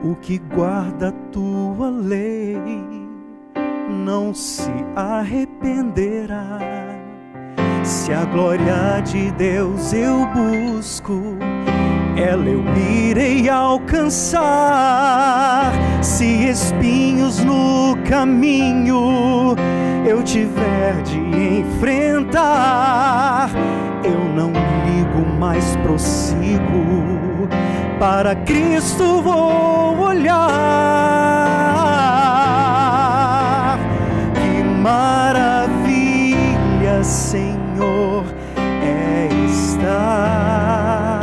O que guarda a tua lei não se arrependerá. Se a glória de Deus eu busco, ela eu irei alcançar. Se espinhos no caminho eu tiver de enfrentar, eu não ligo, mas prossigo. Para Cristo vou olhar. Que maravilha, Senhor, é estar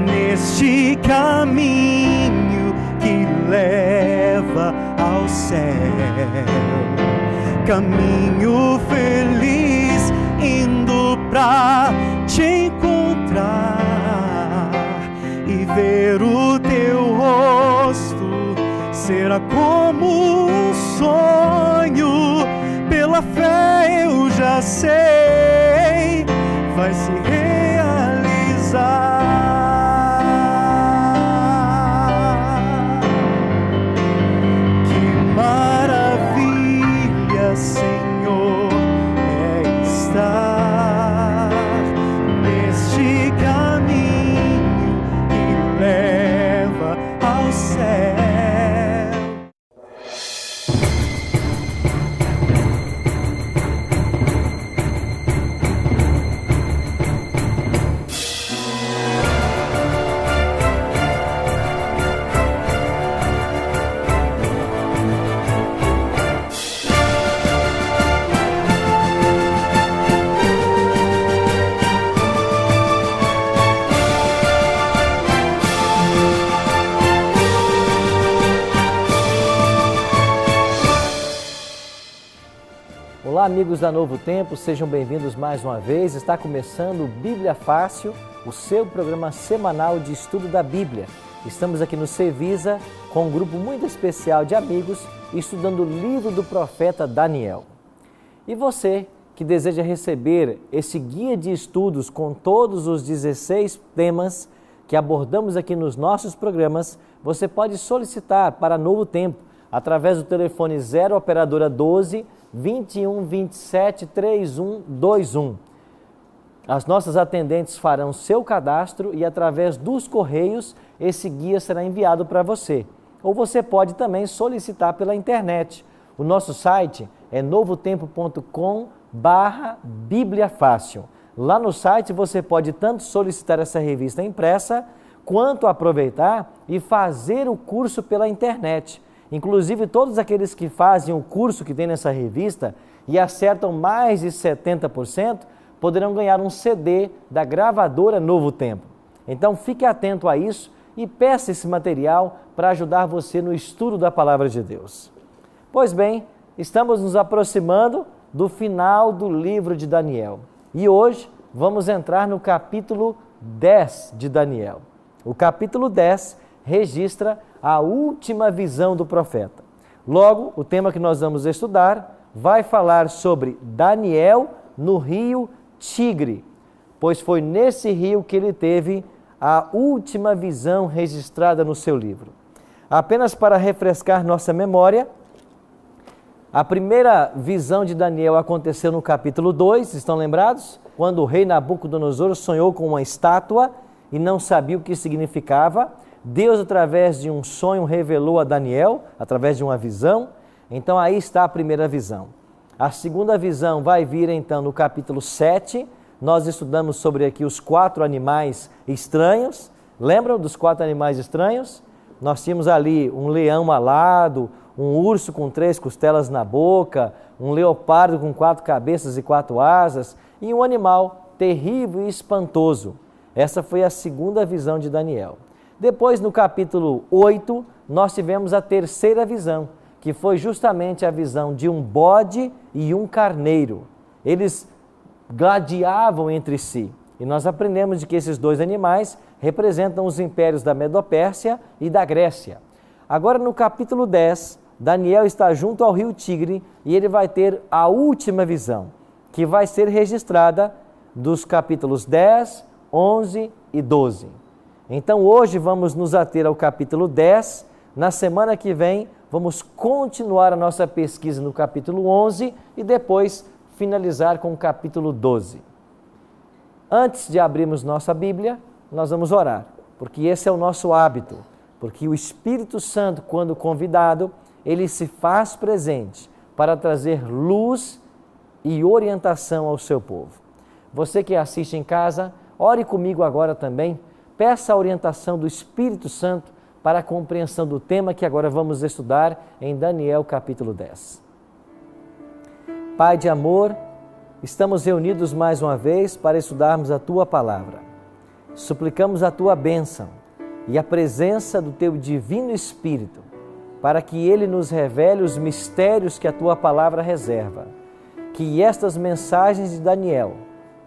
neste caminho que leva ao céu. Caminho feliz indo pra te encontrar e ver o teu rosto. Será como um sonho, pela fé eu já sei, vai se realizar. Que maravilha, Senhor, é estar neste caminho que leva ao céu. Olá, amigos da Novo Tempo, sejam bem-vindos mais uma vez. Está começando Bíblia Fácil, o seu programa semanal de estudo da Bíblia. Estamos aqui no Cevisa com um grupo muito especial de amigos estudando o livro do profeta Daniel. E você que deseja receber esse guia de estudos com todos os 16 temas que abordamos aqui nos nossos programas, você pode solicitar para Novo Tempo através do telefone 0 operadora 12 21 27 31 21. As nossas atendentes farão seu cadastro e através dos correios esse guia será enviado para você. Ou você pode também solicitar pela internet. O nosso site é novotempo.com/Bíblia Fácil. Lá no site você pode tanto solicitar essa revista impressa quanto aproveitar e fazer o curso pela internet. Inclusive, todos aqueles que fazem o curso que tem nessa revista e acertam mais de 70%, poderão ganhar um CD da gravadora Novo Tempo. Então, fique atento a isso e peça esse material para ajudar você no estudo da Palavra de Deus. Pois bem, estamos nos aproximando do final do livro de Daniel. E hoje vamos entrar no capítulo 10 de Daniel. O capítulo 10 registra a última visão do profeta. Logo, o tema que nós vamos estudar vai falar sobre Daniel no rio Tigre, pois foi nesse rio que ele teve a última visão registrada no seu livro. Apenas para refrescar nossa memória, a primeira visão de Daniel aconteceu no capítulo 2, estão lembrados? Quando o rei Nabucodonosor sonhou com uma estátua e não sabia o que significava. Deus, através de um sonho, revelou a Daniel, através de uma visão. Então, aí está a primeira visão. A segunda visão vai vir, então, no capítulo 7. Nós estudamos sobre aqui os 4 animais estranhos. Lembram dos 4 animais estranhos? Nós tínhamos ali um leão alado, um urso com 3 costelas na boca, um leopardo com 4 cabeças e 4 asas e um animal terrível e espantoso. Essa foi a segunda visão de Daniel. Depois, no capítulo 8, nós tivemos a terceira visão, que foi justamente a visão de um bode e um carneiro. Eles gladiavam entre si. E nós aprendemos de que esses 2 animais representam os impérios da Medopérsia e da Grécia. Agora, no capítulo 10, Daniel está junto ao rio Tigre e ele vai ter a última visão, que vai ser registrada dos capítulos 10, 11 e 12. Então hoje vamos nos ater ao capítulo 10, Na semana que vem, vamos continuar a nossa pesquisa no capítulo 11 e depois finalizar com o capítulo 12. Antes de abrirmos nossa Bíblia, nós vamos orar, porque esse é o nosso hábito, porque o Espírito Santo, quando convidado, ele se faz presente para trazer luz e orientação ao seu povo. Você que assiste em casa, ore comigo agora também, peça a orientação do Espírito Santo para a compreensão do tema que agora vamos estudar em Daniel capítulo 10. Pai de amor, estamos reunidos mais uma vez para estudarmos a Tua Palavra. Suplicamos a Tua bênção e a presença do Teu Divino Espírito, para que Ele nos revele os mistérios que a Tua Palavra reserva. Que estas mensagens de Daniel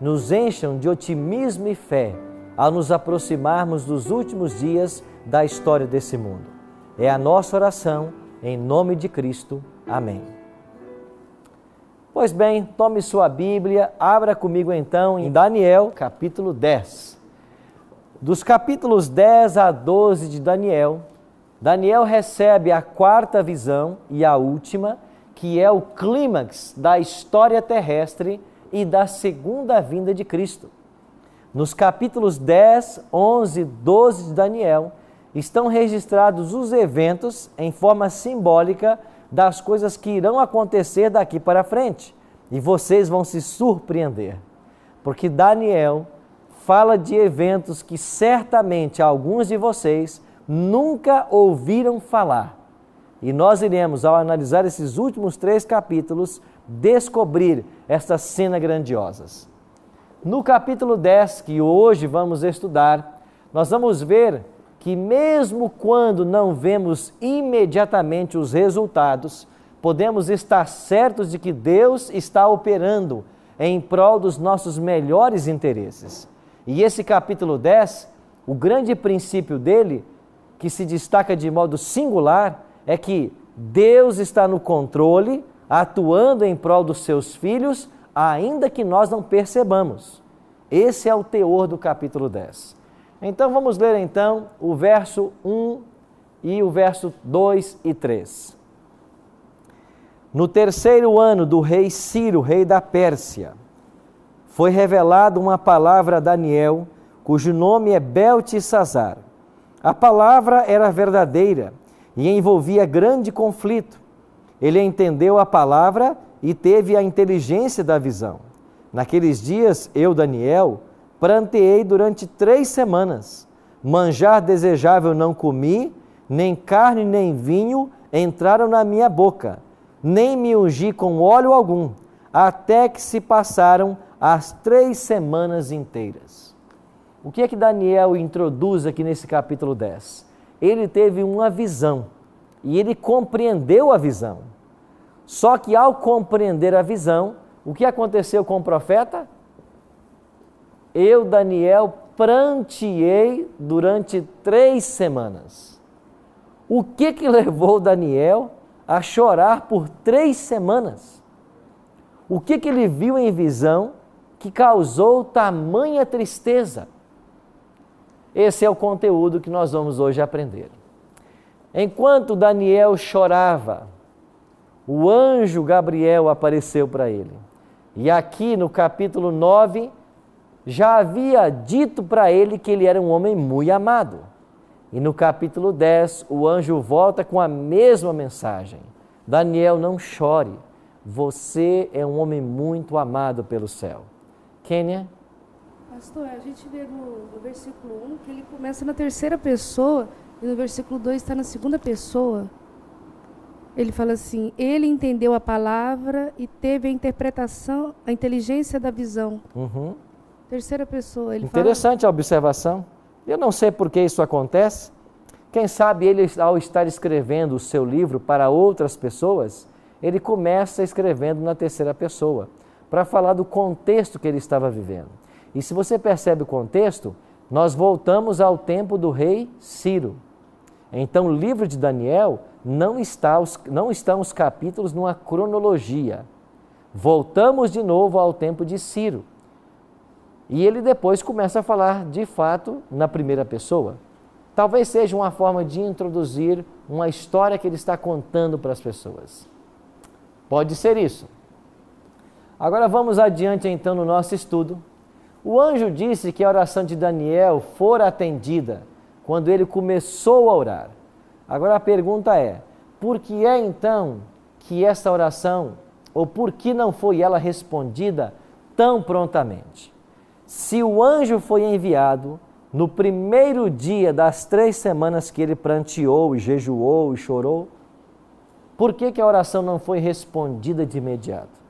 nos encham de otimismo e fé ao nos aproximarmos dos últimos dias da história desse mundo. É a nossa oração, em nome de Cristo. Amém. Pois bem, tome sua Bíblia, abra comigo então em Daniel, capítulo 10. Dos capítulos 10 a 12 de Daniel, Daniel recebe a quarta visão e a última, que é o clímax da história terrestre e da segunda vinda de Cristo. Nos capítulos 10, 11 e 12 de Daniel, estão registrados os eventos em forma simbólica das coisas que irão acontecer daqui para frente. E vocês vão se surpreender, porque Daniel fala de eventos que certamente alguns de vocês nunca ouviram falar. E nós iremos, ao analisar esses últimos 3 capítulos, descobrir estas cenas grandiosas. No capítulo 10, que hoje vamos estudar, nós vamos ver que mesmo quando não vemos imediatamente os resultados, podemos estar certos de que Deus está operando em prol dos nossos melhores interesses. E esse capítulo 10, o grande princípio dele, que se destaca de modo singular, é que Deus está no controle, atuando em prol dos seus filhos, ainda que nós não percebamos. Esse é o teor do capítulo 10. Então vamos ler então o verso 1 e o verso 2 e 3. No 3º ano do rei Ciro, rei da Pérsia, foi revelada uma palavra a Daniel, cujo nome é Beltesazar. A palavra era verdadeira e envolvia grande conflito. Ele entendeu a palavra e teve a inteligência da visão. Naqueles dias, eu, Daniel, pranteei durante 3 semanas. Manjar desejável não comi, nem carne nem vinho entraram na minha boca, nem me ungi com óleo algum, até que se passaram as 3 semanas inteiras. O que é que Daniel introduz aqui nesse capítulo 10? Ele teve uma visão e ele compreendeu a visão. Só que ao compreender a visão, o que aconteceu com o profeta? Eu, Daniel, pranteei durante 3 semanas. O que levou Daniel a chorar por 3 semanas? O que ele viu em visão que causou tamanha tristeza? Esse é o conteúdo que nós vamos hoje aprender. Enquanto Daniel chorava, o anjo Gabriel apareceu para ele. E aqui no capítulo 9, já havia dito para ele que ele era um homem muito amado. E no capítulo 10, o anjo volta com a mesma mensagem. Daniel, não chore, você é um homem muito amado pelo céu. Kênia? Pastor, a gente vê no versículo 1 que ele começa na 3ª pessoa e no versículo 2 está na 2ª pessoa. Ele fala assim, ele entendeu a palavra e teve a interpretação, a inteligência da visão. 3ª pessoa. Ele Interessante a observação. Eu não sei por que isso acontece. Quem sabe ele, ao estar escrevendo o seu livro para outras pessoas, ele começa escrevendo na 3ª pessoa, para falar do contexto que ele estava vivendo. E se você percebe o contexto, nós voltamos ao tempo do rei Ciro. Então, o livro de Daniel não estão os capítulos numa cronologia. Voltamos de novo ao tempo de Ciro. E ele depois começa a falar, de fato, na 1ª pessoa. Talvez seja uma forma de introduzir uma história que ele está contando para as pessoas. Pode ser isso. Agora vamos adiante então no nosso estudo. O anjo disse que a oração de Daniel fora atendida quando ele começou a orar. Agora a pergunta é, por que é então que essa oração, ou por que não foi ela respondida tão prontamente? Se o anjo foi enviado no primeiro dia das 3 semanas que ele pranteou, e jejuou e chorou, por que a oração não foi respondida de imediato?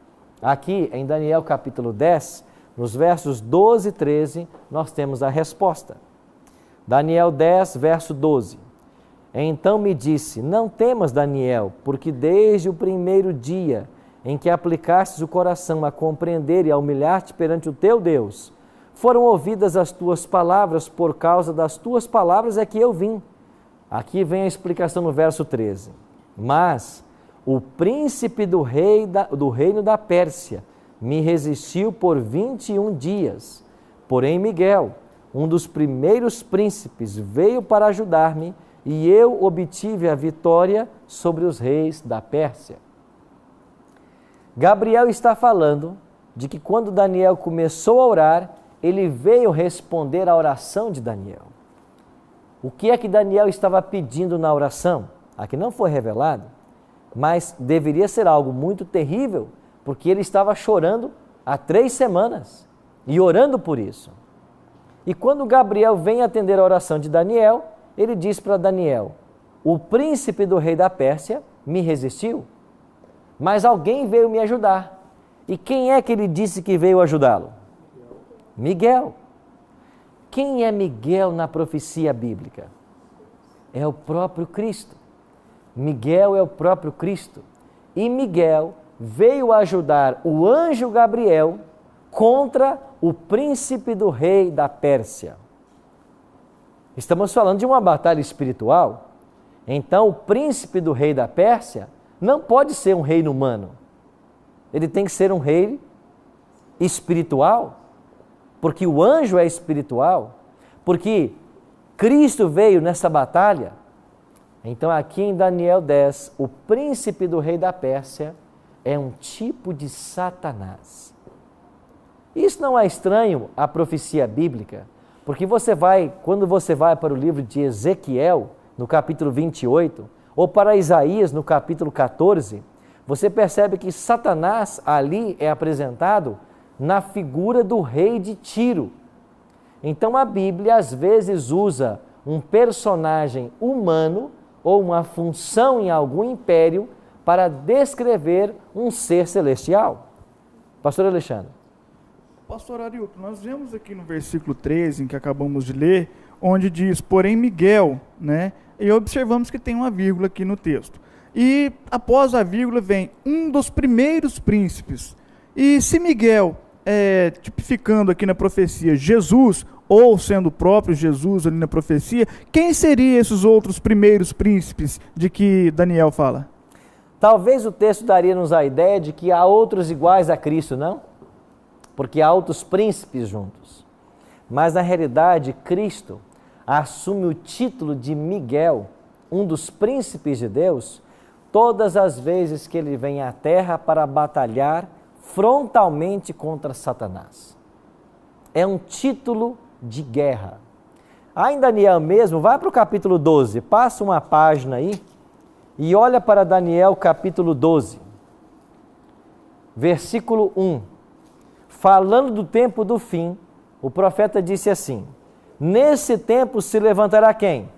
Aqui em Daniel capítulo 10, nos versos 12 e 13, nós temos a resposta. Daniel 10, verso 12. Então me disse, não temas, Daniel, porque desde o primeiro dia em que aplicastes o coração a compreender e a humilhar-te perante o teu Deus, foram ouvidas as tuas palavras, por causa das tuas palavras é que eu vim. Aqui vem a explicação no verso 13. Mas o príncipe do reino da Pérsia me resistiu por 21 dias. Porém Miguel, um dos primeiros príncipes, veio para ajudar-me e eu obtive a vitória sobre os reis da Pérsia. Gabriel está falando de que quando Daniel começou a orar, ele veio responder à oração de Daniel. O que é que Daniel estava pedindo na oração? Aqui não foi revelado, mas deveria ser algo muito terrível, porque ele estava chorando há 3 semanas e orando por isso. E quando Gabriel vem atender a oração de Daniel, ele diz para Daniel, o príncipe do rei da Pérsia me resistiu, mas alguém veio me ajudar. E quem é que ele disse que veio ajudá-lo? Miguel. Quem é Miguel na profecia bíblica? É o próprio Cristo. Miguel é o próprio Cristo. E Miguel veio ajudar o anjo Gabriel contra o príncipe do rei da Pérsia. Estamos falando de uma batalha espiritual. Então, o príncipe do rei da Pérsia não pode ser um reino humano. Ele tem que ser um rei espiritual, porque o anjo é espiritual, porque Cristo veio nessa batalha. Então, aqui em Daniel 10, o príncipe do rei da Pérsia é um tipo de Satanás. Isso não é estranho à profecia bíblica, porque quando você vai para o livro de Ezequiel, no capítulo 28, ou para Isaías, no capítulo 14, você percebe que Satanás ali é apresentado na figura do rei de Tiro. Então a Bíblia às vezes usa um personagem humano ou uma função em algum império para descrever um ser celestial. Pastor Alexandre. Pastor Arilton, nós vemos aqui no versículo 13, em que acabamos de ler, onde diz, porém Miguel, né? E observamos que tem uma vírgula aqui no texto. E após a vírgula vem um dos primeiros príncipes. E se Miguel tipificando aqui na profecia Jesus, ou sendo o próprio Jesus ali na profecia, quem seriam esses outros primeiros príncipes de que Daniel fala? Talvez o texto daria-nos a ideia de que há outros iguais a Cristo, não? Porque há outros príncipes juntos. Mas na realidade, Cristo assume o título de Miguel, um dos príncipes de Deus, todas as vezes que ele vem à terra para batalhar frontalmente contra Satanás. É um título de guerra. Aí em Daniel mesmo, vai para o capítulo 12, passa uma página aí e olha para Daniel capítulo 12, versículo 1. Falando do tempo do fim, o profeta disse assim, nesse tempo se levantará quem?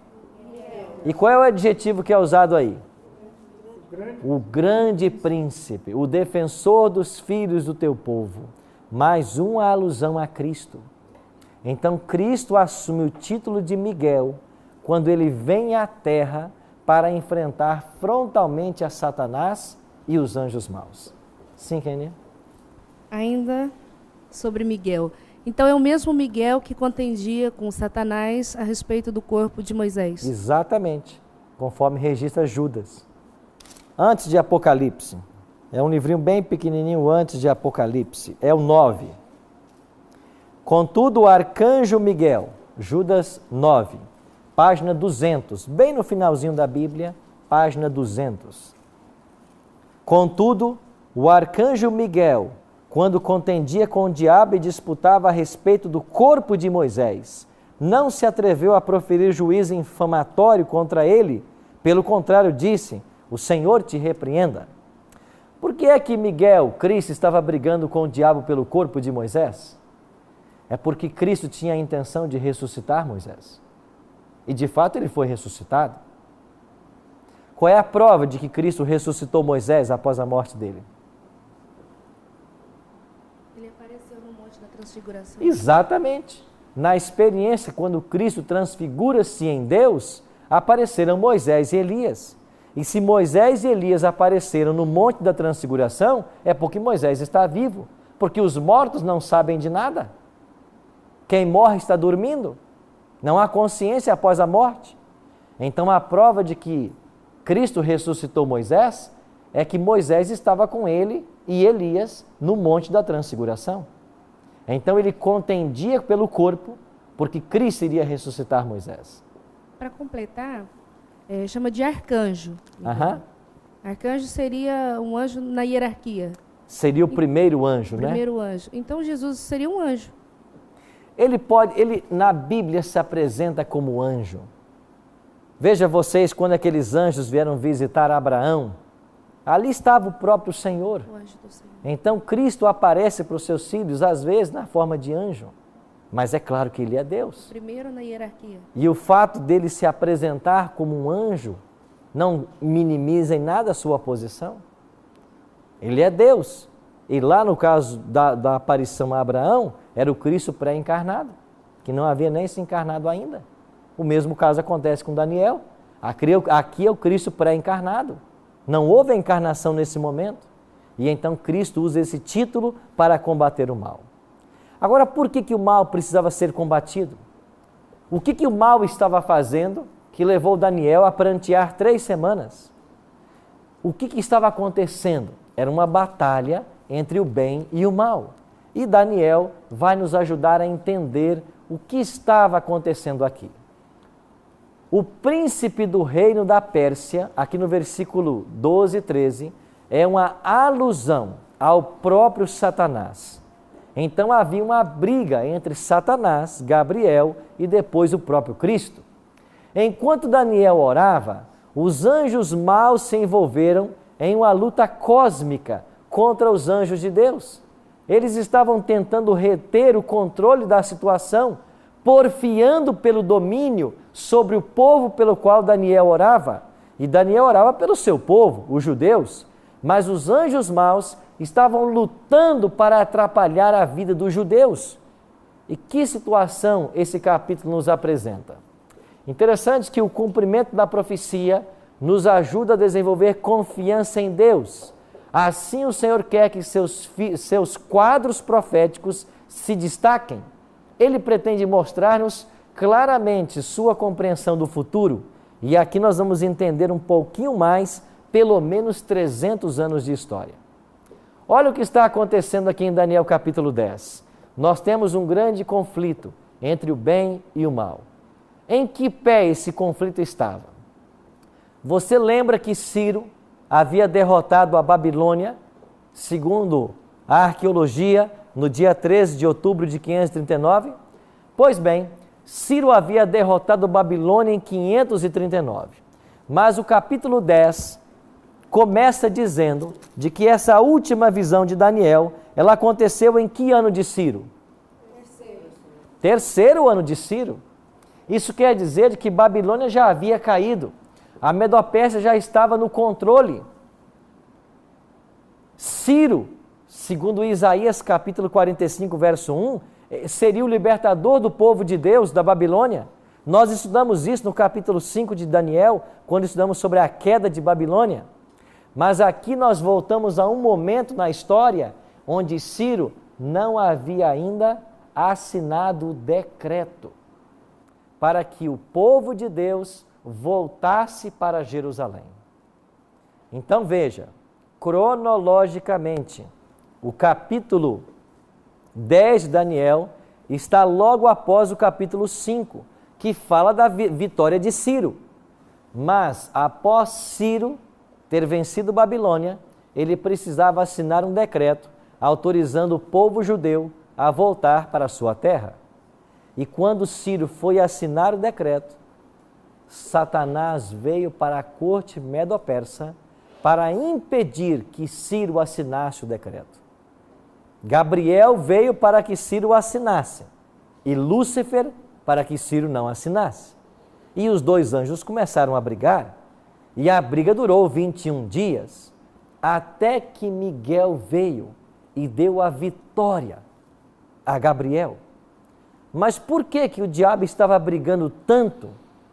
E qual é o adjetivo que é usado aí? O grande príncipe, o defensor dos filhos do teu povo. Mais uma alusão a Cristo. Então Cristo assume o título de Miguel quando ele vem à terra para enfrentar frontalmente a Satanás e os anjos maus. Sim, Kenia? Ainda sobre Miguel. Então é o mesmo Miguel que contendia com Satanás a respeito do corpo de Moisés. Exatamente, conforme registra Judas. Antes de Apocalipse, é um livrinho bem pequenininho antes de Apocalipse, é o 9. Contudo, o arcanjo Miguel, Judas 9, página 200, bem no finalzinho da Bíblia, página 200. Contudo, o arcanjo Miguel, quando contendia com o diabo e disputava a respeito do corpo de Moisés, não se atreveu a proferir juízo infamatório contra ele. Pelo contrário, disse: o Senhor te repreenda. Por que é que Miguel, Cristo, estava brigando com o diabo pelo corpo de Moisés? É porque Cristo tinha a intenção de ressuscitar Moisés. E de fato ele foi ressuscitado. Qual é a prova de que Cristo ressuscitou Moisés após a morte dele? Ele apareceu no Monte da Transfiguração. Exatamente. Na experiência, quando Cristo transfigura-se em Deus, apareceram Moisés e Elias. E se Moisés e Elias apareceram no Monte da Transfiguração, é porque Moisés está vivo. Porque os mortos não sabem de nada. Quem morre está dormindo. Não há consciência após a morte. Então a prova de que Cristo ressuscitou Moisés é que Moisés estava com ele e Elias no Monte da Transfiguração. Então ele contendia pelo corpo, porque Cristo iria ressuscitar Moisés. Para completar, chama de arcanjo. Arcanjo seria um anjo na hierarquia. Seria o primeiro anjo, né? Primeiro anjo. Então Jesus seria um anjo. Ele na Bíblia se apresenta como anjo. Veja vocês, quando aqueles anjos vieram visitar Abraão, ali estava o próprio Senhor. O anjo do Senhor. Então Cristo aparece para os seus filhos, às vezes na forma de anjo. Mas é claro que ele é Deus. Primeiro na hierarquia. E o fato dele se apresentar como um anjo não minimiza em nada a sua posição. Ele é Deus. E lá no caso da aparição a Abraão, era o Cristo pré-encarnado, que não havia nem se encarnado ainda. O mesmo caso acontece com Daniel. Aqui é o Cristo pré-encarnado. Não houve a encarnação nesse momento. E então Cristo usa esse título para combater o mal. Agora, por que o mal precisava ser combatido? O que o mal estava fazendo que levou Daniel a prantear 3 semanas? O que estava acontecendo? Era uma batalha entre o bem e o mal. E Daniel vai nos ajudar a entender o que estava acontecendo aqui. O príncipe do reino da Pérsia, aqui no versículo 12 e 13, é uma alusão ao próprio Satanás. Então havia uma briga entre Satanás, Gabriel e depois o próprio Cristo. Enquanto Daniel orava, os anjos maus se envolveram em uma luta cósmica contra os anjos de Deus. Eles estavam tentando reter o controle da situação, porfiando pelo domínio sobre o povo pelo qual Daniel orava. E Daniel orava pelo seu povo, os judeus, mas os anjos maus estavam lutando para atrapalhar a vida dos judeus. E que situação esse capítulo nos apresenta? Interessante que o cumprimento da profecia nos ajuda a desenvolver confiança em Deus. Assim o Senhor quer que seus quadros proféticos se destaquem. Ele pretende mostrar-nos claramente sua compreensão do futuro. E aqui nós vamos entender um pouquinho mais, pelo menos 300 anos de história. Olha o que está acontecendo aqui em Daniel capítulo 10. Nós temos um grande conflito entre o bem e o mal. Em que pé esse conflito estava? Você lembra que Ciro havia derrotado a Babilônia, segundo a arqueologia, no dia 13 de outubro de 539? Pois bem, Ciro havia derrotado a Babilônia em 539. Mas o capítulo 10 começa dizendo de que essa última visão de Daniel, ela aconteceu em que ano de Ciro? Terceiro ano de Ciro. Isso quer dizer que Babilônia já havia caído. A Medopérsia já estava no controle. Ciro, segundo Isaías capítulo 45, verso 1, seria o libertador do povo de Deus da Babilônia. Nós estudamos isso no capítulo 5 de Daniel, quando estudamos sobre a queda de Babilônia. Mas aqui nós voltamos a um momento na história onde Ciro não havia ainda assinado o decreto para que o povo de Deus voltasse para Jerusalém. Então veja, cronologicamente, o capítulo 10 de Daniel está logo após o capítulo 5, que fala da vitória de Ciro. Mas, após Ciro ter vencido Babilônia, ele precisava assinar um decreto autorizando o povo judeu a voltar para a sua terra. E quando Ciro foi assinar o decreto, Satanás veio para a corte medo-persa para impedir que Ciro assinasse o decreto. Gabriel veio para que Ciro assinasse e Lúcifer para que Ciro não assinasse. E os dois anjos começaram a brigar, e a briga durou 21 dias, até que Miguel veio e deu a vitória a Gabriel. Mas por que o diabo estava brigando tanto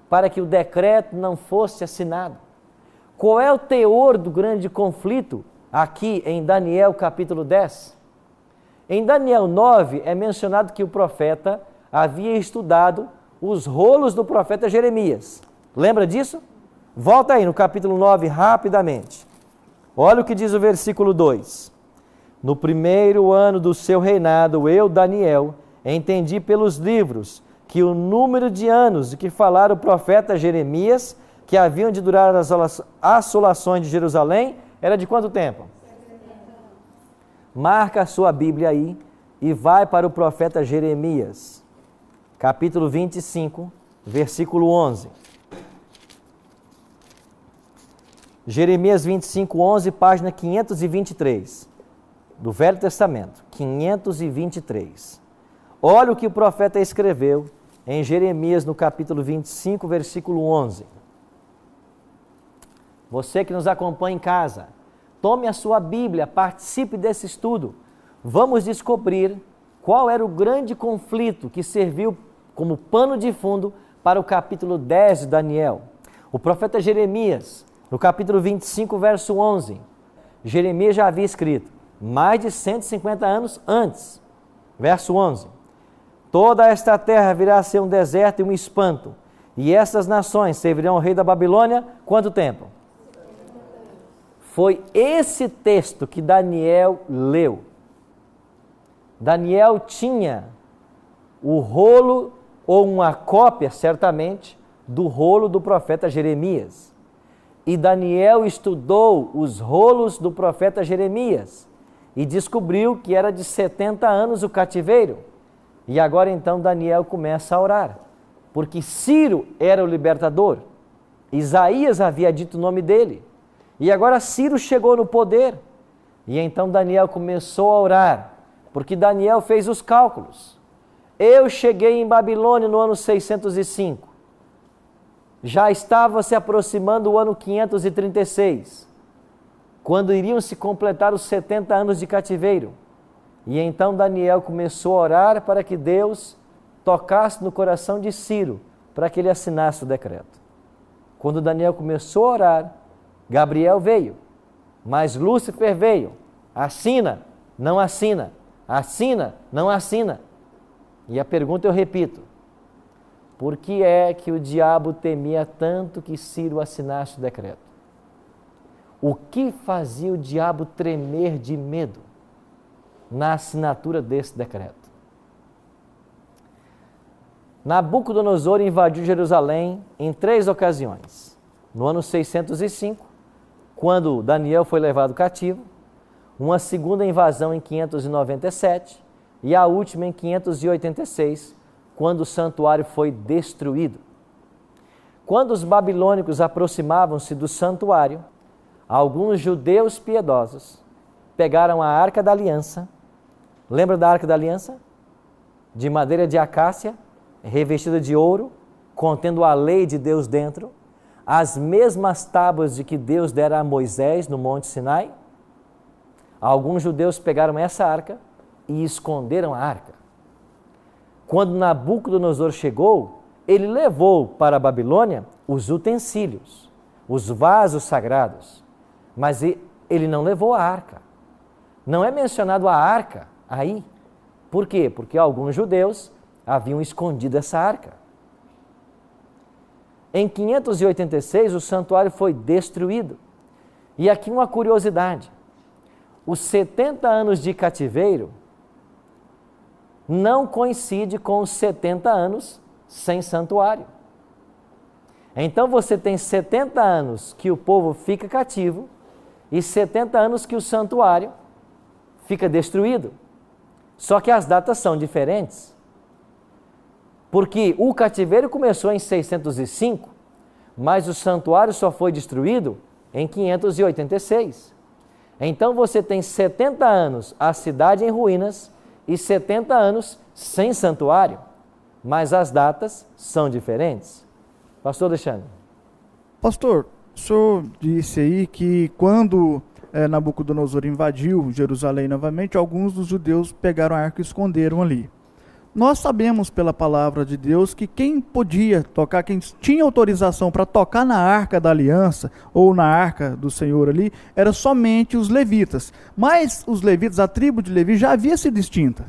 para que o decreto não fosse assinado? Qual é o teor do grande conflito aqui em Daniel capítulo 10? Em Daniel 9 é mencionado que o profeta havia estudado os rolos do profeta Jeremias. Lembra disso? Volta aí no capítulo 9 rapidamente. Olha o que diz o versículo 2. No primeiro ano do seu reinado, eu, Daniel, entendi pelos livros que o número de anos de que falara o profeta Jeremias, que haviam de durar as assolações de Jerusalém, era de quanto tempo? Marca a sua Bíblia aí e vai para o profeta Jeremias, capítulo 25, versículo 11. Jeremias 25, 11, página 523, do Velho Testamento, 523. Olha o que o profeta escreveu em Jeremias, no capítulo 25, versículo 11. Você que nos acompanha em casa, tome a sua Bíblia, participe desse estudo. Vamos descobrir qual era o grande conflito que serviu como pano de fundo para o capítulo 10 de Daniel. O profeta Jeremias, no capítulo 25, verso 11, Jeremias já havia escrito, mais de 150 anos antes, verso 11, toda esta terra virá a ser um deserto e um espanto, e essas nações servirão ao rei da Babilônia, quanto tempo? Foi esse texto que Daniel leu. Daniel tinha o rolo, ou uma cópia, certamente, do rolo do profeta Jeremias. E Daniel estudou os rolos do profeta Jeremias e descobriu que era de 70 anos o cativeiro. E agora então Daniel começa a orar, porque Ciro era o libertador. Isaías havia dito o nome dele. E agora Ciro chegou no poder. E então Daniel começou a orar, porque Daniel fez os cálculos. Eu cheguei em Babilônia no ano 605. Já estava se aproximando o ano 536, quando iriam se completar os 70 anos de cativeiro. E então Daniel começou a orar para que Deus tocasse no coração de Ciro, para que ele assinasse o decreto. Quando Daniel começou a orar, Gabriel veio, mas Lúcifer veio. Assina, não assina. Assina, não assina. E a pergunta eu repito. Por que é que o diabo temia tanto que Ciro assinasse o decreto? O que fazia o diabo tremer de medo na assinatura desse decreto? Nabucodonosor invadiu Jerusalém em 3 ocasiões. No ano 605, quando Daniel foi levado cativo, uma segunda invasão em 597 e a última em 586, quando o santuário foi destruído. Quando os babilônicos aproximavam-se do santuário, alguns judeus piedosos pegaram a Arca da Aliança. Lembra da Arca da Aliança? De madeira de acácia, revestida de ouro, contendo a lei de Deus dentro, as mesmas tábuas de que Deus dera a Moisés no Monte Sinai. Alguns judeus pegaram essa arca e esconderam a arca. Quando Nabucodonosor chegou, ele levou para a Babilônia os utensílios, os vasos sagrados, mas ele não levou a arca. Não é mencionado a arca aí. Por quê? Porque alguns judeus haviam escondido essa arca. Em 586, o santuário foi destruído. E aqui uma curiosidade. Os 70 anos de cativeiro não coincide com os 70 anos sem santuário. Então você tem 70 anos que o povo fica cativo e 70 anos que o santuário fica destruído. Só que as datas são diferentes. Porque o cativeiro começou em 605, mas o santuário só foi destruído em 586. Então você tem 70 anos a cidade em ruínas e 70 anos sem santuário, mas as datas são diferentes. Pastor Alexandre. Pastor, o senhor disse aí que quando Nabucodonosor invadiu Jerusalém novamente, alguns dos judeus pegaram a arca e esconderam ali. Nós sabemos pela palavra de Deus que quem podia tocar, quem tinha autorização para tocar na arca da aliança ou na arca do Senhor ali, era somente os levitas. Mas os levitas, a tribo de Levi já havia sido extinta.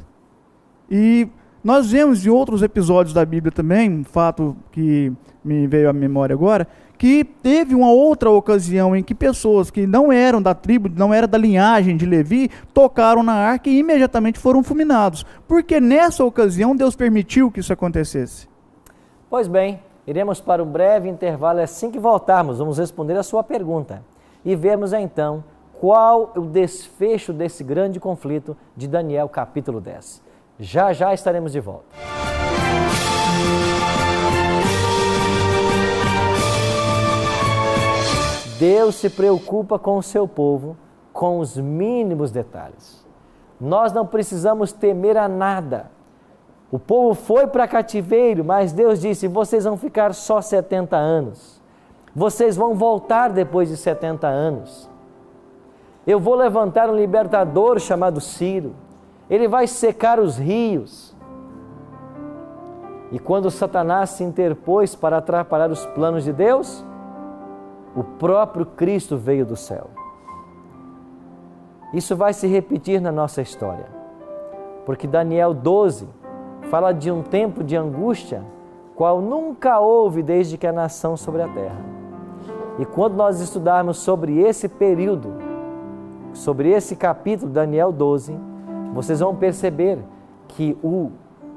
E nós vemos em outros episódios da Bíblia também, um fato que me veio à memória agora, que teve uma outra ocasião em que pessoas que não eram da tribo, não eram da linhagem de Levi, tocaram na arca e imediatamente foram fulminados. Porque nessa ocasião Deus permitiu que isso acontecesse. Pois bem, iremos para um breve intervalo. Assim que voltarmos, vamos responder a sua pergunta. E vemos então qual o desfecho desse grande conflito de Daniel capítulo 10. Já já estaremos de volta. Deus se preocupa com o seu povo, com os mínimos detalhes. Nós não precisamos temer a nada. O povo foi para cativeiro, mas Deus disse, vocês vão ficar só 70 anos. Vocês vão voltar depois de 70 anos. Eu vou levantar um libertador chamado Ciro. Ele vai secar os rios. E quando Satanás se interpôs para atrapalhar os planos de Deus, o próprio Cristo veio do céu. Isso vai se repetir na nossa história, porque Daniel 12 fala de um tempo de angústia, qual nunca houve desde que a nação sobre a terra. E quando nós estudarmos sobre esse período, sobre esse capítulo, Daniel 12, vocês vão perceber que o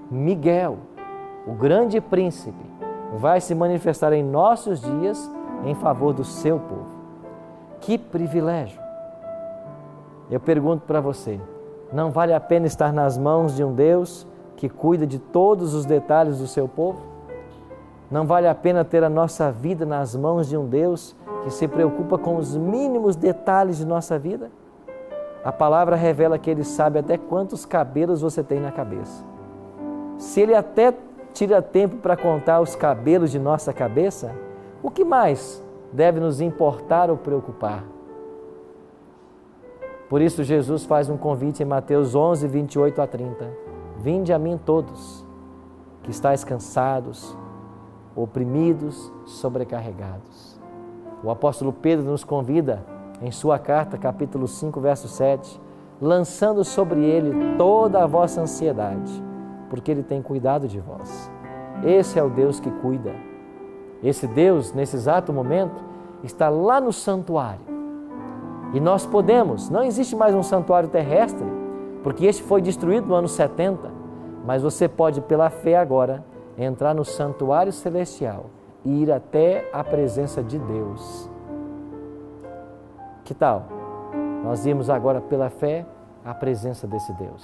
Miguel, o grande príncipe, vai se manifestar em nossos dias em favor do seu povo. Que privilégio! Eu pergunto para você, não vale a pena estar nas mãos de um Deus que cuida de todos os detalhes do seu povo? Não vale a pena ter a nossa vida nas mãos de um Deus que se preocupa com os mínimos detalhes de nossa vida? A palavra revela que Ele sabe até quantos cabelos você tem na cabeça. Se Ele até tira tempo para contar os cabelos de nossa cabeça, o que mais deve nos importar ou preocupar? Por isso Jesus faz um convite em Mateus 11, 28 a 30. Vinde a mim todos, que estáis cansados, oprimidos, sobrecarregados. O apóstolo Pedro nos convida em sua carta, capítulo 5, verso 7, lançando sobre ele toda a vossa ansiedade, porque ele tem cuidado de vós. Esse é o Deus que cuida. Esse Deus, nesse exato momento, está lá no santuário. E nós podemos, não existe mais um santuário terrestre, porque este foi destruído no ano 70, mas você pode, pela fé agora, entrar no santuário celestial e ir até a presença de Deus. Que tal? Nós irmos agora, pela fé, à presença desse Deus.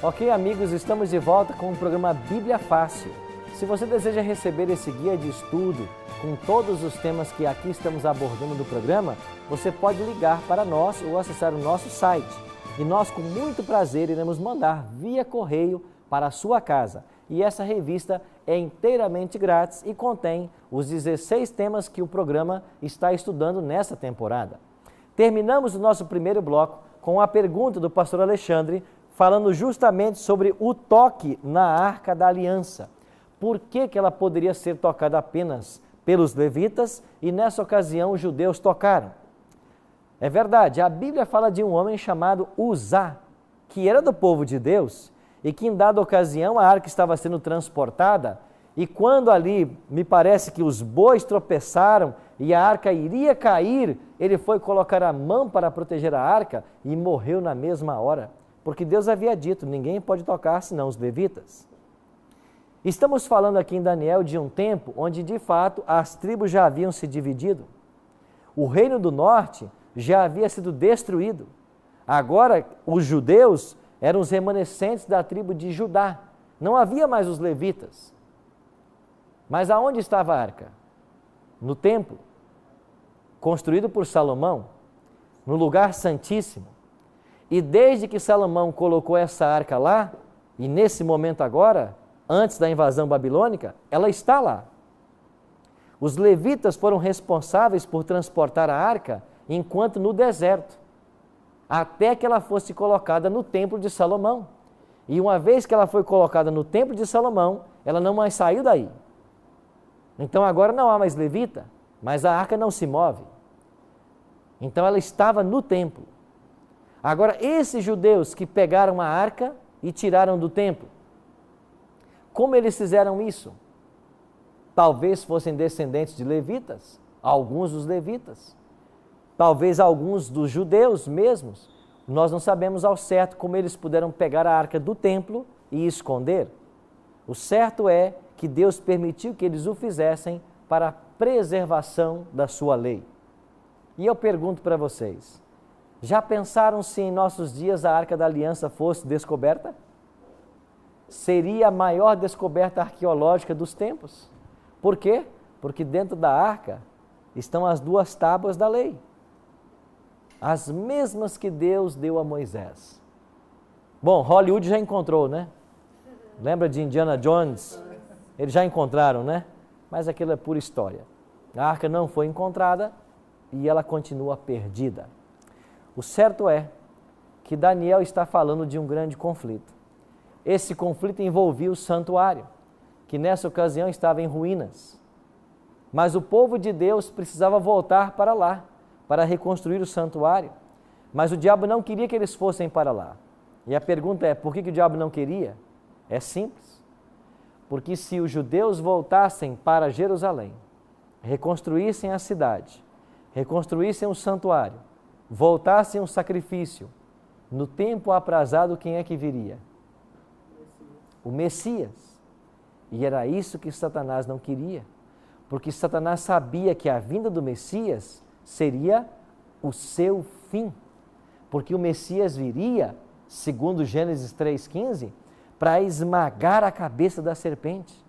Ok, amigos, estamos de volta com o programa Bíblia Fácil. Se você deseja receber esse guia de estudo com todos os temas que aqui estamos abordando no programa, você pode ligar para nós ou acessar o nosso site. E nós, com muito prazer, iremos mandar via correio para a sua casa. E essa revista é inteiramente grátis e contém os 16 temas que o programa está estudando nessa temporada. Terminamos o nosso primeiro bloco com a pergunta do pastor Alexandre, falando justamente sobre o toque na Arca da Aliança. Por que ela poderia ser tocada apenas pelos levitas e nessa ocasião os judeus tocaram? É verdade, a Bíblia fala de um homem chamado Uzá, que era do povo de Deus e que em dada ocasião a arca estava sendo transportada e quando ali me parece que os bois tropeçaram e a arca iria cair, ele foi colocar a mão para proteger a arca e morreu na mesma hora, porque Deus havia dito, ninguém pode tocar senão os levitas. Estamos falando aqui em Daniel de um tempo onde de fato as tribos já haviam se dividido. O reino do norte já havia sido destruído. Agora os judeus eram os remanescentes da tribo de Judá. Não havia mais os levitas. Mas aonde estava a arca? No templo, construído por Salomão, no lugar santíssimo. E desde que Salomão colocou essa arca lá, e nesse momento agora, antes da invasão babilônica, ela está lá. Os levitas foram responsáveis por transportar a arca enquanto no deserto, até que ela fosse colocada no templo de Salomão. E uma vez que ela foi colocada no templo de Salomão, ela não mais saiu daí. Então agora não há mais levita, mas a arca não se move. Então ela estava no templo. Agora esses judeus que pegaram a arca e tiraram do templo, como eles fizeram isso? Talvez fossem descendentes de levitas, alguns dos levitas, talvez alguns dos judeus mesmos. Nós não sabemos ao certo como eles puderam pegar a arca do templo e esconder. O certo é que Deus permitiu que eles o fizessem para a preservação da sua lei. E eu pergunto para vocês, já pensaram se em nossos dias a Arca da Aliança fosse descoberta? Seria a maior descoberta arqueológica dos tempos. Por quê? Porque dentro da arca estão as 2 tábuas da lei. As mesmas que Deus deu a Moisés. Bom, Hollywood já encontrou, né? Lembra de Indiana Jones? Eles já encontraram, né? Mas aquilo é pura história. A arca não foi encontrada e ela continua perdida. O certo é que Daniel está falando de um grande conflito. Esse conflito envolvia o santuário, que nessa ocasião estava em ruínas. Mas o povo de Deus precisava voltar para lá, para reconstruir o santuário. Mas o diabo não queria que eles fossem para lá. E a pergunta é, por que o diabo não queria? É simples. Porque se os judeus voltassem para Jerusalém, reconstruíssem a cidade, reconstruíssem o santuário, voltassem o sacrifício, no tempo aprazado quem é que viria? O Messias. E era isso que Satanás não queria, porque Satanás sabia que a vinda do Messias seria o seu fim, porque o Messias viria, segundo Gênesis 3,15, para esmagar a cabeça da serpente.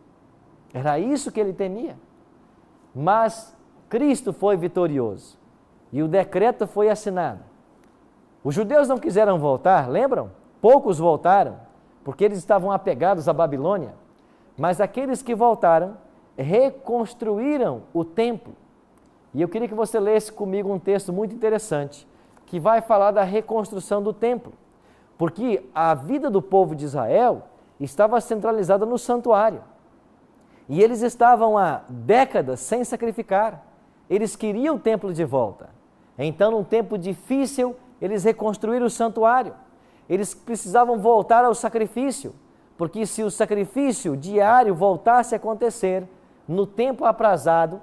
Era isso que ele temia. Mas Cristo foi vitorioso e o decreto foi assinado. Os judeus não quiseram voltar, lembram? Poucos voltaram, porque eles estavam apegados à Babilônia. Mas aqueles que voltaram reconstruíram o templo. E eu queria que você lesse comigo um texto muito interessante, que vai falar da reconstrução do templo. Porque a vida do povo de Israel estava centralizada no santuário. E eles estavam há décadas sem sacrificar. Eles queriam o templo de volta. Então, num tempo difícil, eles reconstruíram o santuário. Eles precisavam voltar ao sacrifício, porque se o sacrifício diário voltasse a acontecer, no tempo aprazado,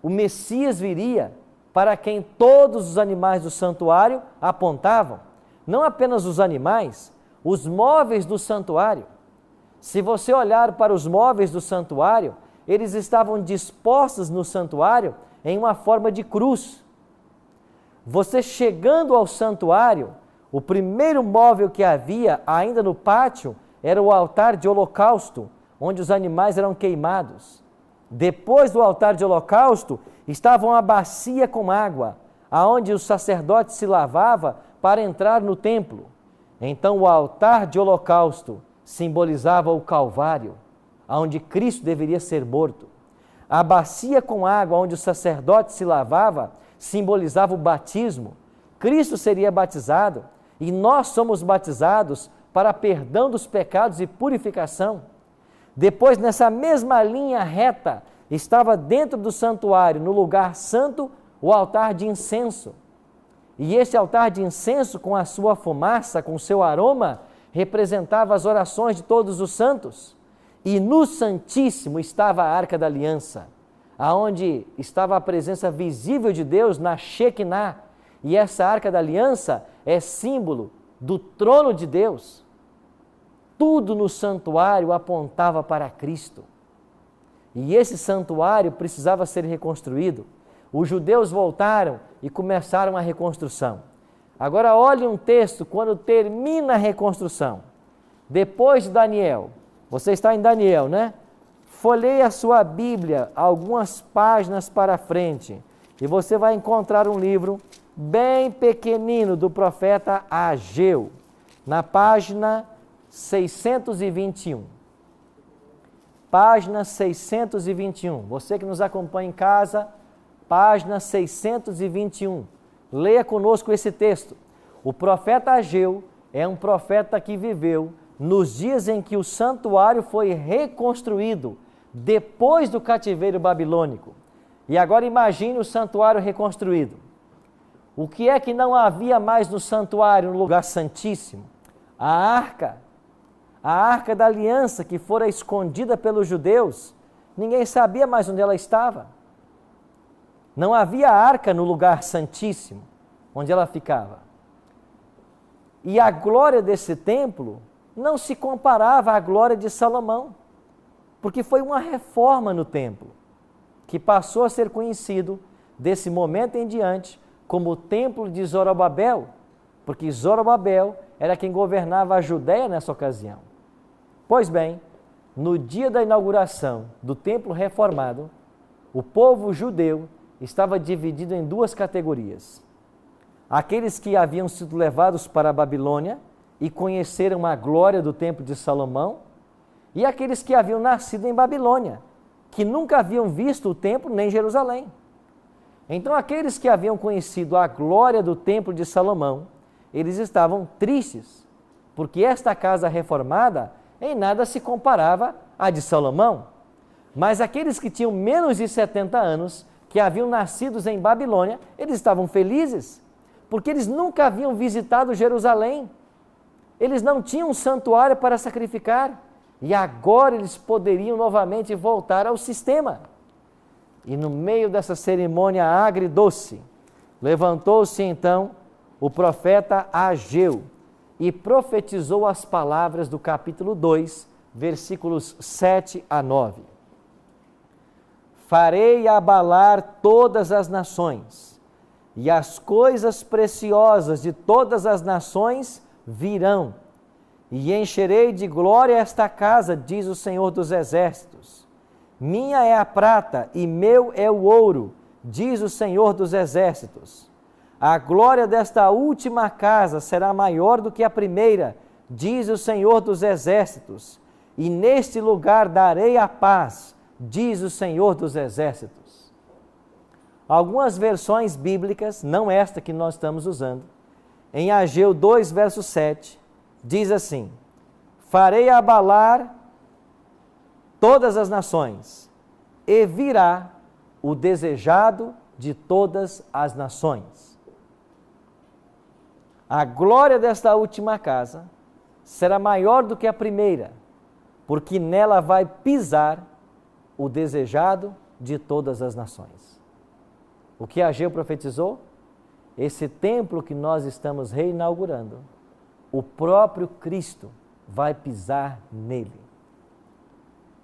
o Messias viria para quem todos os animais do santuário apontavam. Não apenas os animais, os móveis do santuário. Se você olhar para os móveis do santuário, eles estavam dispostos no santuário em uma forma de cruz. Você chegando ao santuário, o primeiro móvel que havia ainda no pátio era o altar de holocausto, onde os animais eram queimados. Depois do altar de holocausto, estava uma bacia com água, aonde o sacerdote se lavava para entrar no templo. Então o altar de holocausto simbolizava o Calvário, onde Cristo deveria ser morto. A bacia com água, onde o sacerdote se lavava, simbolizava o batismo. Cristo seria batizado e nós somos batizados para perdão dos pecados e purificação. Depois, nessa mesma linha reta, estava dentro do santuário, no lugar santo, o altar de incenso. E esse altar de incenso, com a sua fumaça, com o seu aroma, representava as orações de todos os santos. E no Santíssimo estava a Arca da Aliança. aonde estava a presença visível de Deus na Shekinah, e essa arca da aliança é símbolo do trono de Deus. Tudo no santuário apontava para Cristo. E esse santuário precisava ser reconstruído. Os judeus voltaram e começaram a reconstrução. Agora olhe um texto quando termina a reconstrução. Depois de Daniel, você está em Daniel, né? Folheie a sua Bíblia algumas páginas para frente e você vai encontrar um livro bem pequenino do profeta Ageu, na página 621. Página 621. Você que nos acompanha em casa, página 621. Leia conosco esse texto. O profeta Ageu é um profeta que viveu nos dias em que o santuário foi reconstruído, depois do cativeiro babilônico. E agora imagine o santuário reconstruído. O que é que não havia mais no santuário, no lugar santíssimo? A arca da aliança que fora escondida pelos judeus, ninguém sabia mais onde ela estava. Não havia arca no lugar santíssimo, onde ela ficava. E a glória desse templo não se comparava à glória de Salomão, porque foi uma reforma no templo, que passou a ser conhecido desse momento em diante como o templo de Zorobabel, porque Zorobabel era quem governava a Judéia nessa ocasião. Pois bem, no dia da inauguração do templo reformado, o povo judeu estava dividido em duas categorias. Aqueles que haviam sido levados para a Babilônia e conheceram a glória do templo de Salomão, e aqueles que haviam nascido em Babilônia, que nunca haviam visto o templo nem Jerusalém. Então aqueles que haviam conhecido a glória do templo de Salomão, eles estavam tristes, porque esta casa reformada em nada se comparava à de Salomão. Mas aqueles que tinham menos de 70 anos, que haviam nascido em Babilônia, eles estavam felizes, porque eles nunca haviam visitado Jerusalém. Eles não tinham um santuário para sacrificar, e agora eles poderiam novamente voltar ao sistema. E no meio dessa cerimônia agridoce, levantou-se então o profeta Ageu e profetizou as palavras do capítulo 2, versículos 7 a 9. Farei abalar todas as nações, e as coisas preciosas de todas as nações virão, e encherei de glória esta casa, diz o Senhor dos Exércitos. Minha é a prata e meu é o ouro, diz o Senhor dos Exércitos. A glória desta última casa será maior do que a primeira, diz o Senhor dos Exércitos. E neste lugar darei a paz, diz o Senhor dos Exércitos. Algumas versões bíblicas, não esta que nós estamos usando, em Ageu 2, verso 7, diz assim: farei abalar todas as nações, e virá o desejado de todas as nações. A glória desta última casa será maior do que a primeira, porque nela vai pisar o desejado de todas as nações. O que Ageu profetizou? Esse templo que nós estamos reinaugurando, o próprio Cristo vai pisar nele.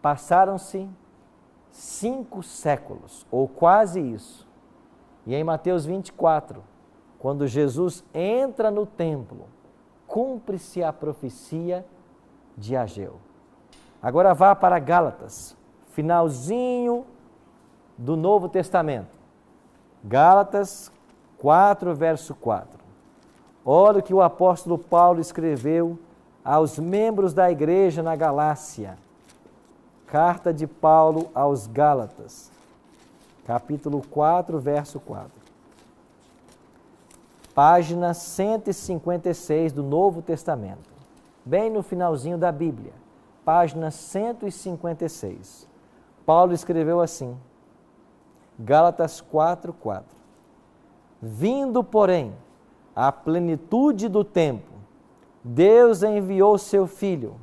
Passaram-se 5 séculos, ou quase isso. E em Mateus 24, quando Jesus entra no templo, cumpre-se a profecia de Ageu. Agora vá para Gálatas, finalzinho do Novo Testamento. Gálatas 4, verso 4. Olha o que o apóstolo Paulo escreveu aos membros da igreja na Galácia. Carta de Paulo aos Gálatas, capítulo 4, verso 4. Página 156 do Novo Testamento, bem no finalzinho da Bíblia, página 156. Paulo escreveu assim, Gálatas 4, 4. Vindo, porém, a plenitude do tempo, Deus enviou seu Filho,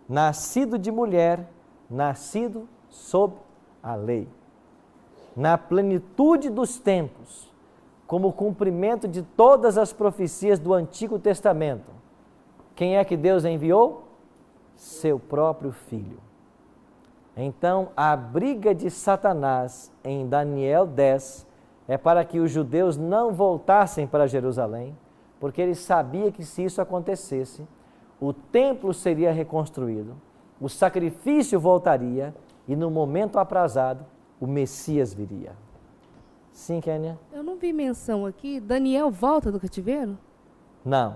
nascido de mulher, nascido sob a lei. na plenitude dos tempos, como cumprimento de todas as profecias do Antigo Testamento. Quem é que Deus enviou? Seu próprio Filho. Então, a briga de Satanás em Daniel 10 é para que os judeus não voltassem para Jerusalém, porque ele sabia que se isso acontecesse, o templo seria reconstruído, o sacrifício voltaria e no momento aprazado, o Messias viria. Sim, Kênia? Eu não vi menção aqui. Daniel volta do cativeiro? Não.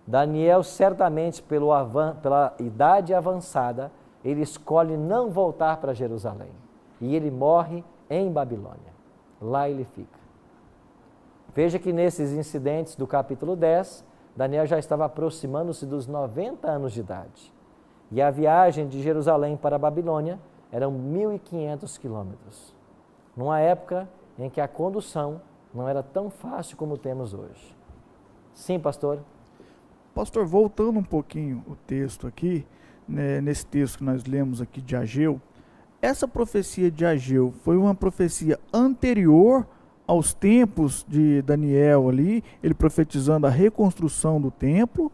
Daniel, certamente, pela idade avançada, ele escolhe não voltar para Jerusalém. E ele morre em Babilônia. Lá ele fica. Veja que nesses incidentes do capítulo 10, Daniel já estava aproximando-se dos 90 anos de idade. E a viagem de Jerusalém para a Babilônia eram 1.500 quilômetros. Numa época em que a condução não era tão fácil como temos hoje. Sim, pastor? Pastor, voltando um pouquinho o texto aqui, né, nesse texto que nós lemos aqui de Ageu, essa profecia de Ageu foi uma profecia anterior aos tempos de Daniel ali, ele profetizando a reconstrução do templo,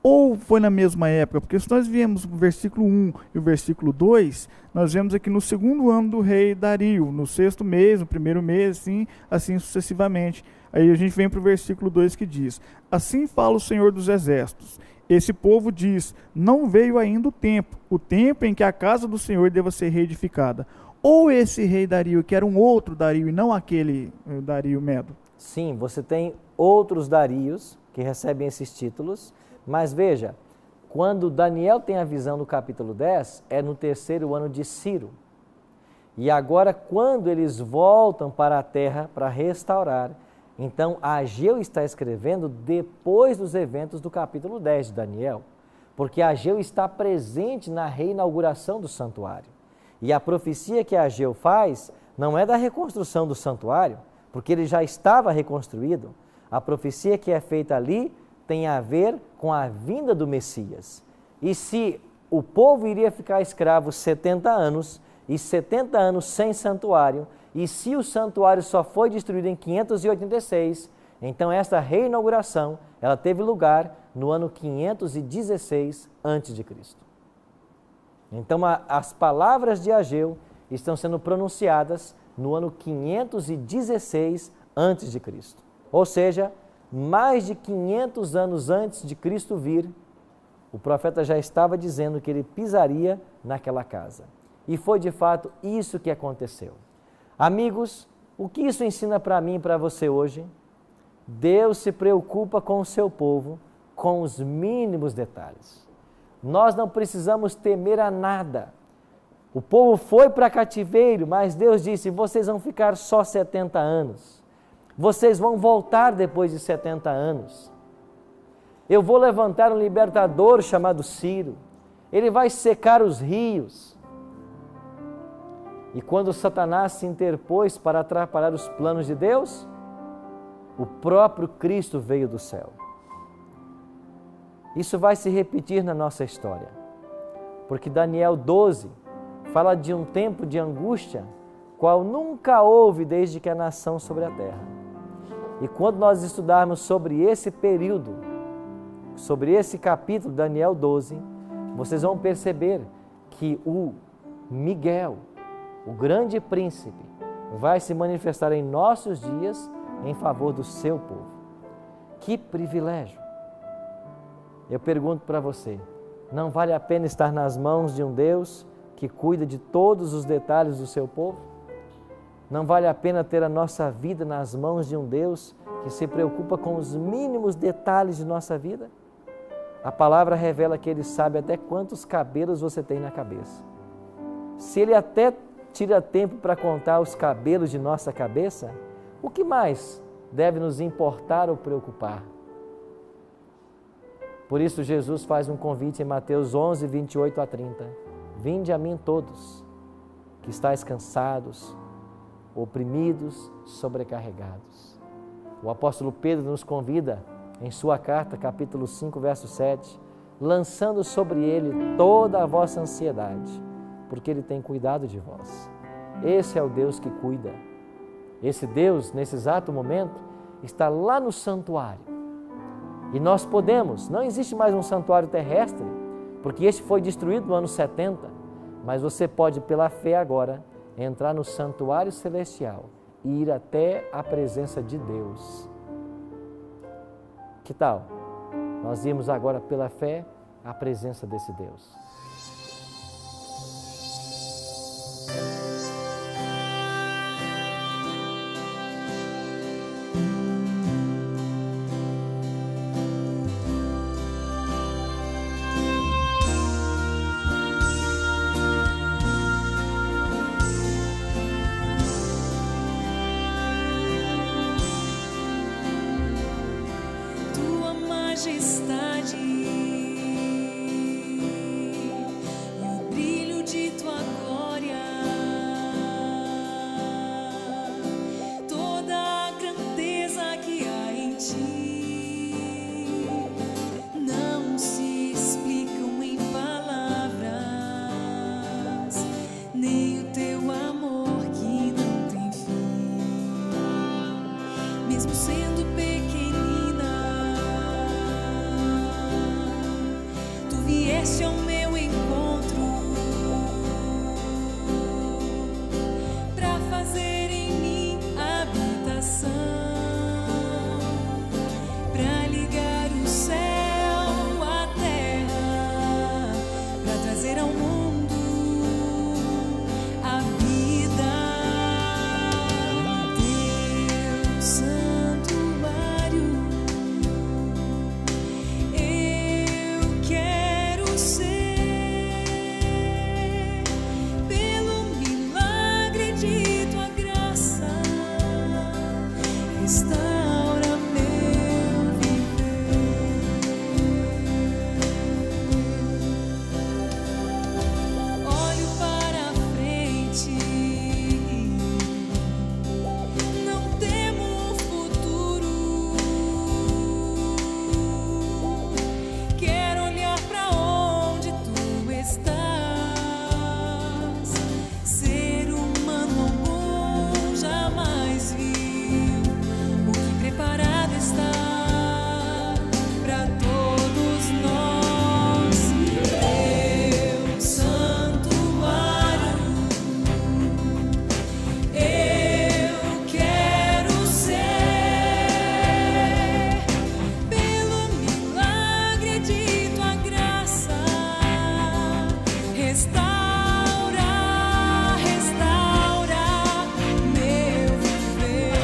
ou foi na mesma época? Porque se nós viemos o versículo 1 e o versículo 2, nós vemos aqui no segundo ano do rei Dario, no sexto mês, no primeiro mês, assim sucessivamente. Aí a gente vem para o versículo 2 que diz: assim fala o Senhor dos Exércitos, esse povo diz, não veio ainda o tempo em que a casa do Senhor deva ser reedificada. Ou esse rei Dario, que era um outro Dario e não aquele Dario Medo? Sim, você tem outros Darios que recebem esses títulos, mas veja, quando Daniel tem a visão do capítulo 10, é no terceiro ano de Ciro. E agora, quando eles voltam para a terra para restaurar, então Ageu está escrevendo depois dos eventos do capítulo 10 de Daniel, porque Ageu está presente na reinauguração do santuário. E a profecia que Ageu faz não é da reconstrução do santuário, porque ele já estava reconstruído. A profecia que é feita ali tem a ver com a vinda do Messias. E se o povo iria ficar escravo 70 anos, e 70 anos sem santuário, e se o santuário só foi destruído em 586, então esta reinauguração, ela teve lugar no ano 516 a.C. Então as palavras de Ageu estão sendo pronunciadas no ano 516 a.C. Ou seja, mais de 500 anos antes de Cristo vir, o profeta já estava dizendo que ele pisaria naquela casa. E foi de fato isso que aconteceu. Amigos, o que isso ensina para mim e para você hoje? Deus se preocupa com o seu povo com os mínimos detalhes. Nós não precisamos temer a nada. O povo foi para cativeiro, mas Deus disse, vocês vão ficar só 70 anos. Vocês vão voltar depois de 70 anos. Eu vou levantar um libertador chamado Ciro. Ele vai secar os rios. E quando Satanás se interpôs para atrapalhar os planos de Deus, o próprio Cristo veio do céu. Isso vai se repetir na nossa história, porque Daniel 12 fala de um tempo de angústia, qual nunca houve desde que a nação sobre a terra. E quando nós estudarmos sobre esse período, sobre esse capítulo, Daniel 12, vocês vão perceber que o Miguel, o grande príncipe, vai se manifestar em nossos dias em favor do seu povo. Que privilégio! Eu pergunto para você, não vale a pena estar nas mãos de um Deus que cuida de todos os detalhes do seu povo? Não vale a pena ter a nossa vida nas mãos de um Deus que se preocupa com os mínimos detalhes de nossa vida? A palavra revela que Ele sabe até quantos cabelos você tem na cabeça. Se Ele até tira tempo para contar os cabelos de nossa cabeça, o que mais deve nos importar ou preocupar? Por isso Jesus faz um convite em Mateus 11, 28 a 30. Vinde a mim todos, que estáis cansados, oprimidos, sobrecarregados. O apóstolo Pedro nos convida em sua carta, capítulo 5, verso 7, lançando sobre ele toda a vossa ansiedade, porque ele tem cuidado de vós. Esse é o Deus que cuida Esse Deus, nesse exato momento, está lá no santuário. E nós podemos, não existe mais um santuário terrestre, porque este foi destruído no ano 70, mas você pode, pela fé agora, entrar no santuário celestial e ir até a presença de Deus. Que tal? Nós irmos agora, pela fé, à presença desse Deus. Majestade e o brilho de tua glória, toda a grandeza que há em ti não se explicam em palavras, nem o teu amor que não tem fim, mesmo sendo vieste ao meu encontro pra fazer em mim habitação, pra ligar o céu à terra, pra trazer ao mundo a vida. Teu santuário restaura meu viver. Olho para a frente, não temo o futuro. Quero olhar para onde tu estás. Ser humano algum jamais vi. Preparado está para todos nós. Teu santuário, eu quero ser, pelo milagre de tua graça, restaura, restaura meu viver.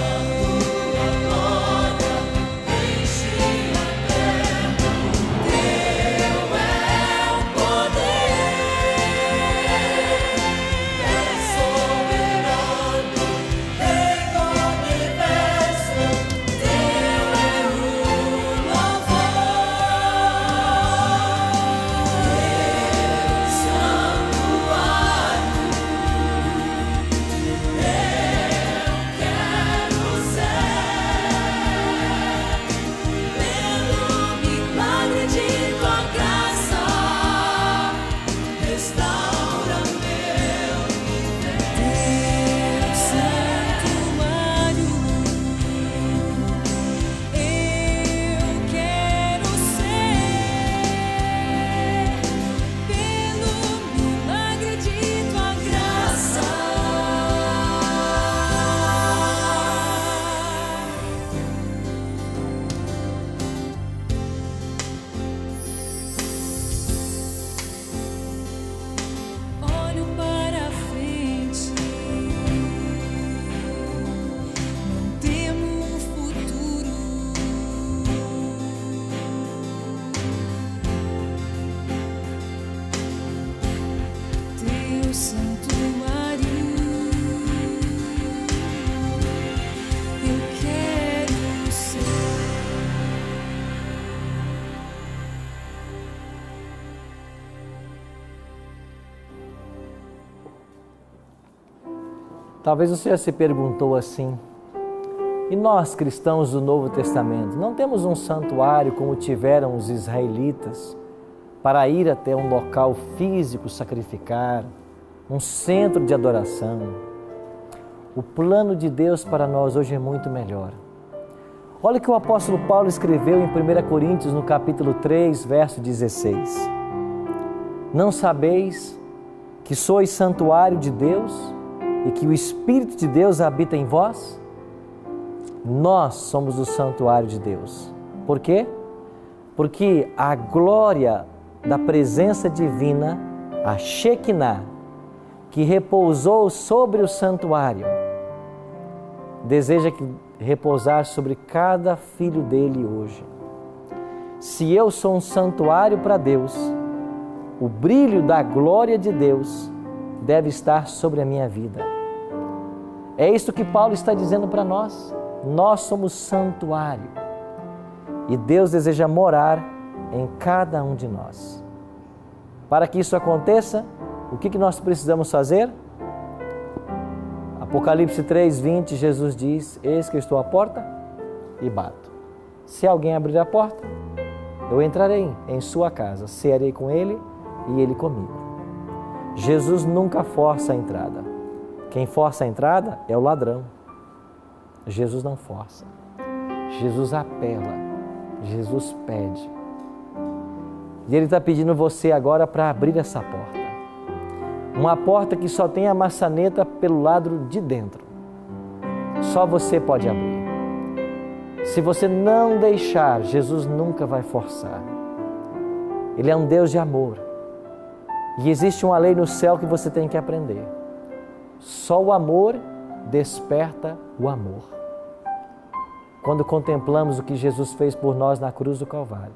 Talvez você já se perguntou assim: e nós, cristãos do Novo Testamento, não temos um santuário como tiveram os israelitas para ir até um local físico sacrificar, um centro de adoração? O plano de Deus para nós hoje é muito melhor. Olha o que o apóstolo Paulo escreveu em 1 Coríntios, no capítulo 3, verso 16. Não sabeis que sois santuário de Deus e que o Espírito de Deus habita em vós? Nós somos o santuário de Deus. Por quê? Porque a glória da presença divina, a Shekinah, que repousou sobre o santuário, deseja repousar sobre cada filho dele hoje. Se eu sou um santuário para Deus, o brilho da glória de Deus deve estar sobre a minha vida. É isso que Paulo está dizendo para nós. Nós somos santuário e Deus deseja morar em cada um de nós. Para que isso aconteça, o que nós precisamos fazer? Apocalipse 3:20, Jesus diz: eis que eu estou à porta e bato. Se alguém abrir a porta, eu entrarei em sua casa, cearei com ele e ele comigo. Jesus nunca força a entrada. Quem força a entrada é o ladrão. Jesus não força. Jesus apela. Jesus pede. E Ele está pedindo você agora para abrir essa porta. Uma porta que só tem a maçaneta pelo lado de dentro. Só você pode abrir. Se você não deixar, Jesus nunca vai forçar. Ele é um Deus de amor. E existe uma lei no céu que você tem que aprender. Só o amor desperta o amor. Quando contemplamos o que Jesus fez por nós na cruz do Calvário,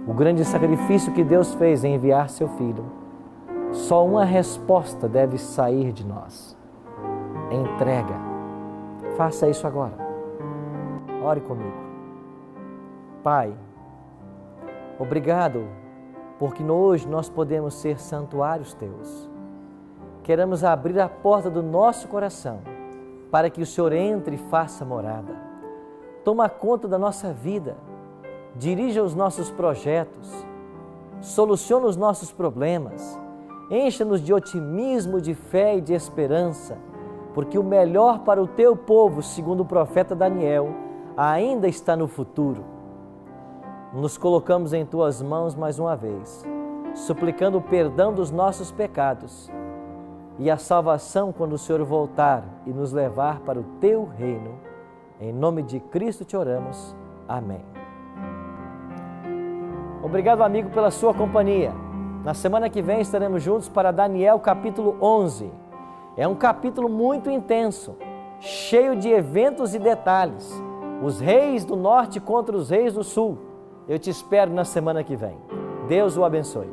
o grande sacrifício que Deus fez em enviar seu Filho, só uma resposta deve sair de nós: entrega. Faça isso agora. Ore comigo. Pai, obrigado porque hoje nós podemos ser santuários teus. Queremos abrir a porta do nosso coração para que o Senhor entre e faça morada. Toma conta da nossa vida, dirija os nossos projetos, soluciona os nossos problemas, encha-nos de otimismo, de fé e de esperança, porque o melhor para o teu povo, segundo o profeta Daniel, ainda está no futuro. Nos colocamos em tuas mãos mais uma vez, suplicando o perdão dos nossos pecados e a salvação quando o Senhor voltar e nos levar para o teu reino. Em nome de Cristo te oramos. Amém. Obrigado, amigo, pela sua companhia. Na semana que vem estaremos juntos para Daniel capítulo 11. É um capítulo muito intenso, cheio de eventos e detalhes. Os reis do norte contra os reis do sul. Eu te espero na semana que vem. Deus o abençoe.